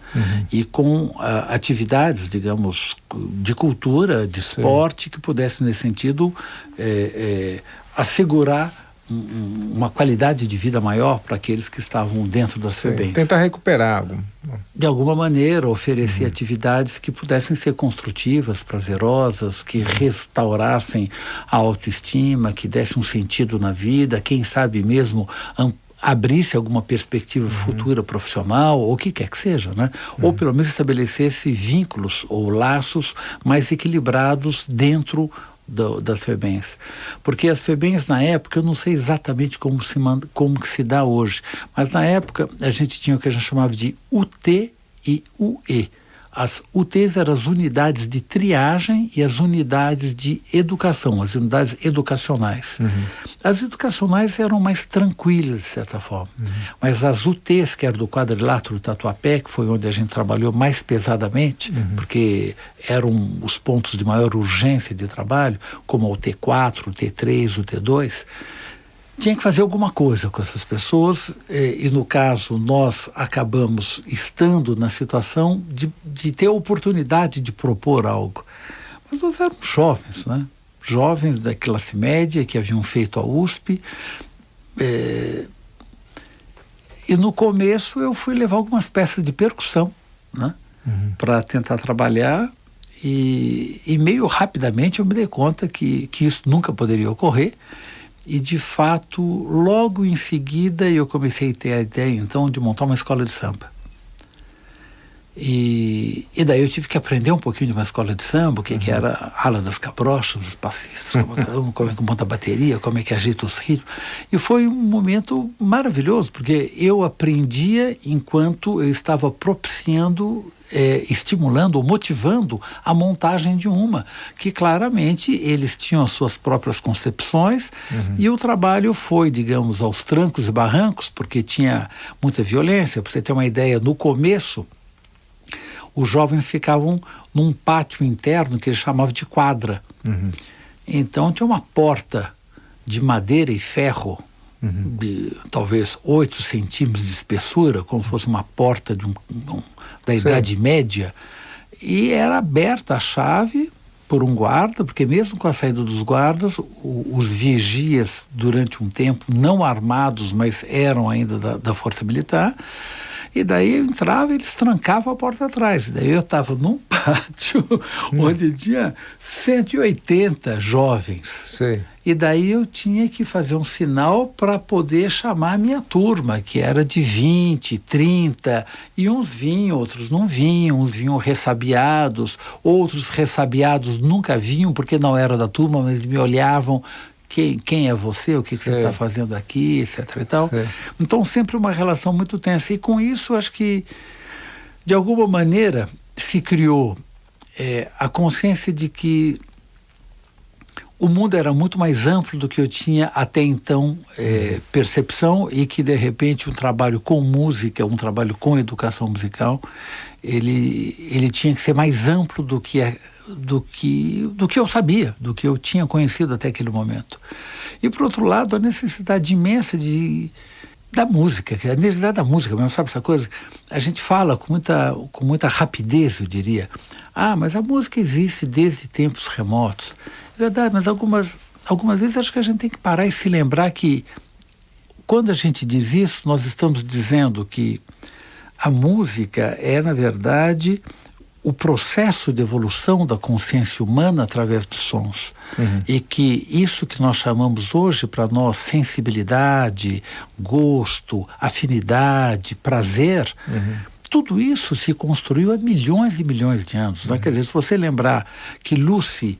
[SPEAKER 2] e com atividades, digamos, de cultura, de esporte, que pudessem, nesse sentido, assegurar uma qualidade de vida maior para aqueles que estavam dentro das FEBEMs.
[SPEAKER 1] Tentar recuperar algo.
[SPEAKER 2] De alguma maneira, oferecer atividades que pudessem ser construtivas, prazerosas, que restaurassem a autoestima, que dessem um sentido na vida, quem sabe mesmo abrisse alguma perspectiva futura profissional, ou o que quer que seja, né? Ou pelo menos estabelecesse vínculos ou laços mais equilibrados dentro das FEBEMs. Porque as FEBEMs, na época, eu não sei exatamente como que se dá hoje, mas na época a gente tinha o que a gente chamava de UT e UE. As UTs eram as unidades de triagem e as unidades de educação, as unidades educacionais. As educacionais eram mais tranquilas, de certa forma. Mas as UTs, que eram do quadrilátero do Tatuapé, que foi onde a gente trabalhou mais pesadamente, porque eram os pontos de maior urgência de trabalho, como o T4, o T3, o T2, tinha que fazer alguma coisa com essas pessoas, e no caso nós acabamos estando na situação de ter a oportunidade de propor algo. Mas nós éramos jovens, né? Jovens da classe média que haviam feito a USP, e no começo eu fui levar algumas peças de percussão, né? Para tentar trabalhar, e meio rapidamente eu me dei conta que isso nunca poderia ocorrer. E, de fato, logo em seguida eu comecei a ter a ideia, então, de montar uma escola de samba. E daí eu tive que aprender um pouquinho de uma escola de samba, o que era a ala das cabrochas, os passistas, como é que monta a bateria, como é que agita os ritmos. E foi um momento maravilhoso, porque eu aprendia enquanto eu estava propiciando, estimulando ou motivando a montagem de uma, que claramente eles tinham as suas próprias concepções, e o trabalho foi, digamos, aos trancos e barrancos, porque tinha muita violência. Para você ter uma ideia, no começo, os jovens ficavam num pátio interno que eles chamavam de quadra. Então tinha uma porta de madeira e ferro, de talvez 8 centímetros de espessura, como se fosse uma porta da Idade Média, e era aberta a chave por um guarda, porque mesmo com a saída dos guardas, os vigias, durante um tempo, não armados, mas eram ainda da Força Militar. E daí eu entrava e eles trancavam a porta atrás. Daí eu estava num pátio onde tinha 180 jovens.
[SPEAKER 1] Sei.
[SPEAKER 2] E daí eu tinha que fazer um sinal para poder chamar a minha turma, que era de 20, 30, e uns vinham, outros não vinham, uns vinham ressabiados, outros ressabiados nunca vinham porque não era da turma, mas me olhavam. Quem é você, o que você está fazendo aqui, etc. e tal. Então, sempre uma relação muito tensa. E com isso, acho que, de alguma maneira, se criou a consciência de que o mundo era muito mais amplo do que eu tinha até então percepção, e que, de repente, um trabalho com música, um trabalho com educação musical, ele tinha que ser mais amplo do que eu sabia, do que eu tinha conhecido até aquele momento. E, por outro lado, a necessidade imensa da música, a necessidade da música mesmo, sabe essa coisa? A gente fala com muita rapidez, eu diria. Mas a música existe desde tempos remotos. É verdade, mas algumas vezes acho que a gente tem que parar e se lembrar que, quando a gente diz isso, nós estamos dizendo que a música é, na verdade, o processo de evolução da consciência humana através dos sons. E que isso que nós chamamos hoje, para nós, sensibilidade, gosto, afinidade, prazer, tudo isso se construiu há milhões e milhões de anos. Né? Quer dizer, se você lembrar que Lucy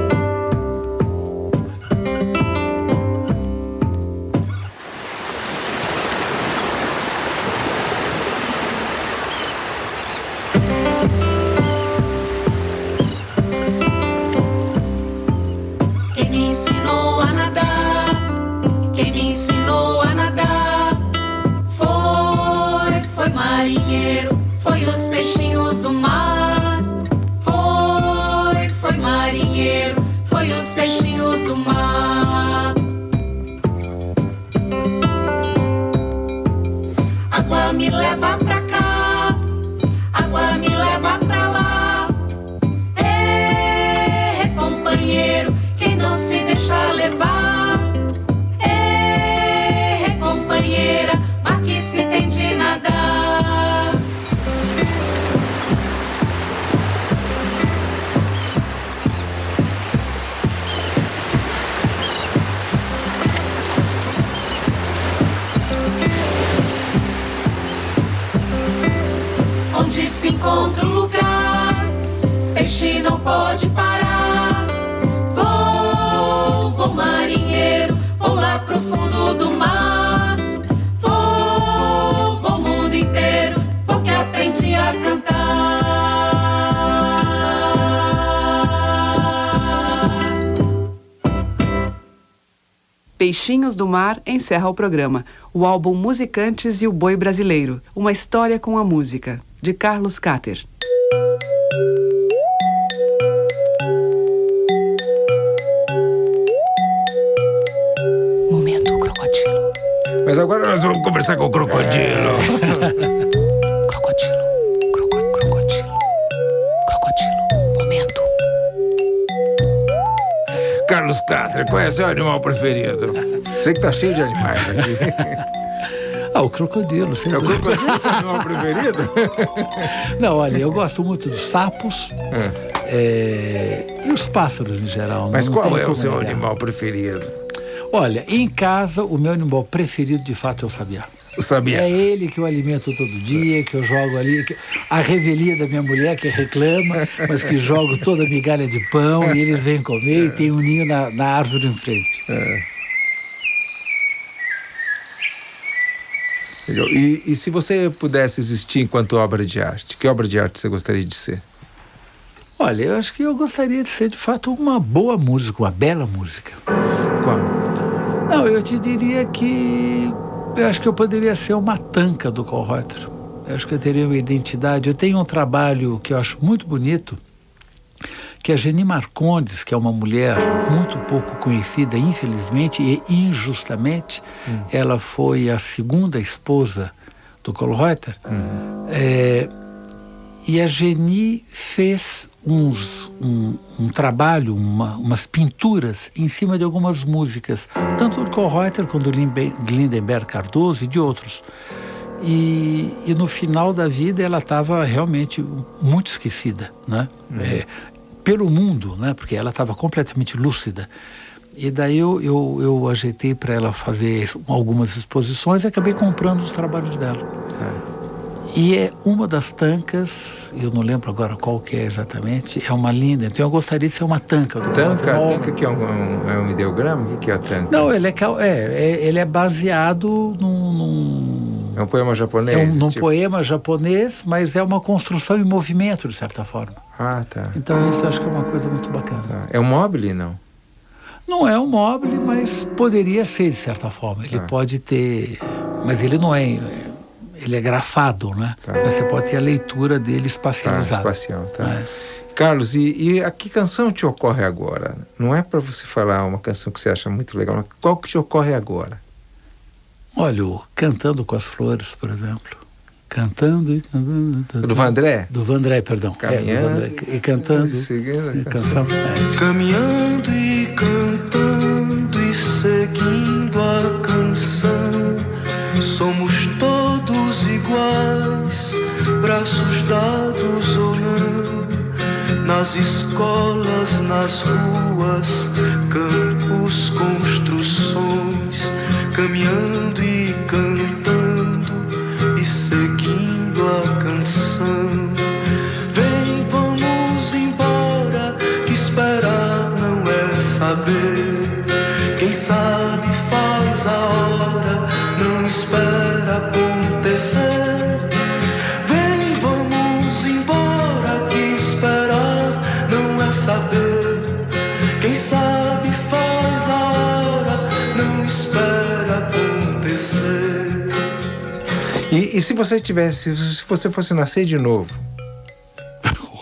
[SPEAKER 6] Água me leva pra cá, água me leva pra lá. É, companheiro, quem não se deixa levar. É, companheira, mas que se tem de nadar. Onde se encontra um lugar, peixe não pode parar. Vou marinheiro, vou lá pro fundo do mar. Vou mundo inteiro, vou que aprendi a cantar.
[SPEAKER 3] Peixinhos do Mar encerra o programa. O álbum Musicantes e o Boi Brasileiro. Uma história com a música, de Carlos Cáter.
[SPEAKER 6] Momento crocodilo.
[SPEAKER 1] Mas agora nós vamos conversar com o crocodilo.
[SPEAKER 6] Crocodilo. Crocodilo. Crocodilo. Momento.
[SPEAKER 1] Carlos Cáter, qual é o seu animal preferido? Sei que tá cheio de animais aqui.
[SPEAKER 2] O crocodilo, sem
[SPEAKER 1] É o
[SPEAKER 2] dúvida.
[SPEAKER 1] crocodilo seu animal preferido?
[SPEAKER 2] Não, olha, eu gosto muito dos sapos e os pássaros em geral.
[SPEAKER 1] Mas
[SPEAKER 2] não
[SPEAKER 1] qual
[SPEAKER 2] tem
[SPEAKER 1] é o
[SPEAKER 2] como
[SPEAKER 1] seu
[SPEAKER 2] negar.
[SPEAKER 1] animal preferido?
[SPEAKER 2] Olha, em casa, o meu animal preferido, de fato, é o sabiá.
[SPEAKER 1] O sabiá.
[SPEAKER 2] É ele que eu alimento todo dia, que eu jogo ali. A revelia da minha mulher, que reclama, mas que jogo toda a migalha de pão e eles vêm comer e tem um ninho na árvore em frente.
[SPEAKER 1] Legal. E se você pudesse existir enquanto obra de arte, que obra de arte você gostaria de ser?
[SPEAKER 2] Olha, eu acho que eu gostaria de ser, de fato, uma boa música, uma bela música.
[SPEAKER 1] Qual?
[SPEAKER 2] Não, eu te diria que eu acho que eu poderia ser uma tanca do Cole Reuter. Eu acho que eu teria uma identidade. Eu tenho um trabalho que eu acho muito bonito, que a Geni Marcondes, que é uma mulher muito pouco conhecida, infelizmente e injustamente. Ela foi a segunda esposa do Cole Reuter. E a Geni fez um trabalho, umas pinturas em cima de algumas músicas, tanto do Cole Reuter quanto do Lindenberg Cardoso e de outros. E no final da vida ela estava realmente muito esquecida, né? Pelo mundo, né? Porque ela estava completamente lúcida. E daí eu ajeitei para ela fazer algumas exposições e acabei comprando os trabalhos dela. E é uma das tancas, eu não lembro agora qual que é exatamente, é uma linda. Então eu gostaria de ser uma tanca.
[SPEAKER 1] Tanca que é um ideograma? O que é a tanca?
[SPEAKER 2] Não, ele é baseado num
[SPEAKER 1] É um poema japonês?
[SPEAKER 2] num poema japonês, mas é uma construção em movimento, de certa forma.
[SPEAKER 1] Ah, tá.
[SPEAKER 2] Então isso eu acho que é uma coisa muito bacana.
[SPEAKER 1] Tá. É um mobile, não?
[SPEAKER 2] Não é um mobile, mas poderia ser, de certa forma. Ele pode ter... Mas ele não é... Ele é grafado, né?
[SPEAKER 1] Tá.
[SPEAKER 2] Mas você pode ter a leitura dele
[SPEAKER 1] Tá,
[SPEAKER 2] espacializada.
[SPEAKER 1] espacial, tá. Carlos, e a que canção te ocorre agora? Não é para você falar uma canção que você acha muito legal, mas qual que te ocorre agora?
[SPEAKER 2] Olha, o Cantando com as Flores, por exemplo. Cantando e cantando.
[SPEAKER 1] Do Vandré?
[SPEAKER 2] Do Vandré, perdão.
[SPEAKER 1] Caminhando.
[SPEAKER 2] Do Vandré. E cantando.
[SPEAKER 1] Seguindo a
[SPEAKER 2] Canção.
[SPEAKER 7] Caminhando e cantando e seguindo a canção, somos todos iguais, braços dados ou não, nas escolas, nas ruas, campos, construções, caminhando e cantando e seguindo a canção. Vem, vamos embora, que esperar não é saber. Quem sabe faz a hora, não espera acontecer. Vem, vamos embora, que esperar não é saber. Quem sabe faz a hora, não espera acontecer.
[SPEAKER 1] E se você fosse nascer de novo?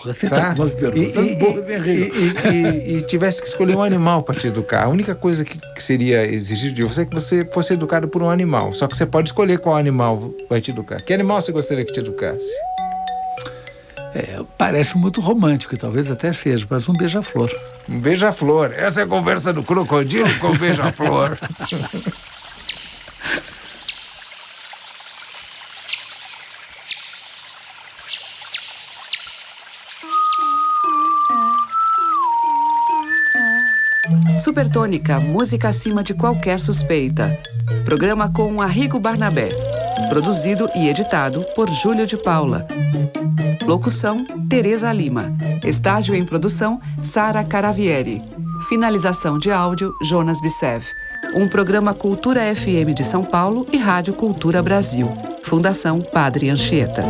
[SPEAKER 2] você está com umas perguntas boas, Henrique.
[SPEAKER 1] E tivesse que escolher um animal para te educar, a única coisa que seria exigido de você é que você fosse educado por um animal. Só que você pode escolher qual animal vai te educar. Que animal você gostaria que te educasse?
[SPEAKER 2] Parece muito romântico, talvez até seja, mas um beija-flor.
[SPEAKER 1] Um beija-flor. Essa é a conversa do crocodilo com o beija-flor.
[SPEAKER 3] Supertônica, música acima de qualquer suspeita. Programa com Arrigo Barnabé. Produzido e editado por Júlio de Paula. Locução, Tereza Lima. Estágio em produção, Sara Caravieri. Finalização de áudio, Jonas Bissev. Um programa Cultura FM de São Paulo e Rádio Cultura Brasil. Fundação Padre Anchieta.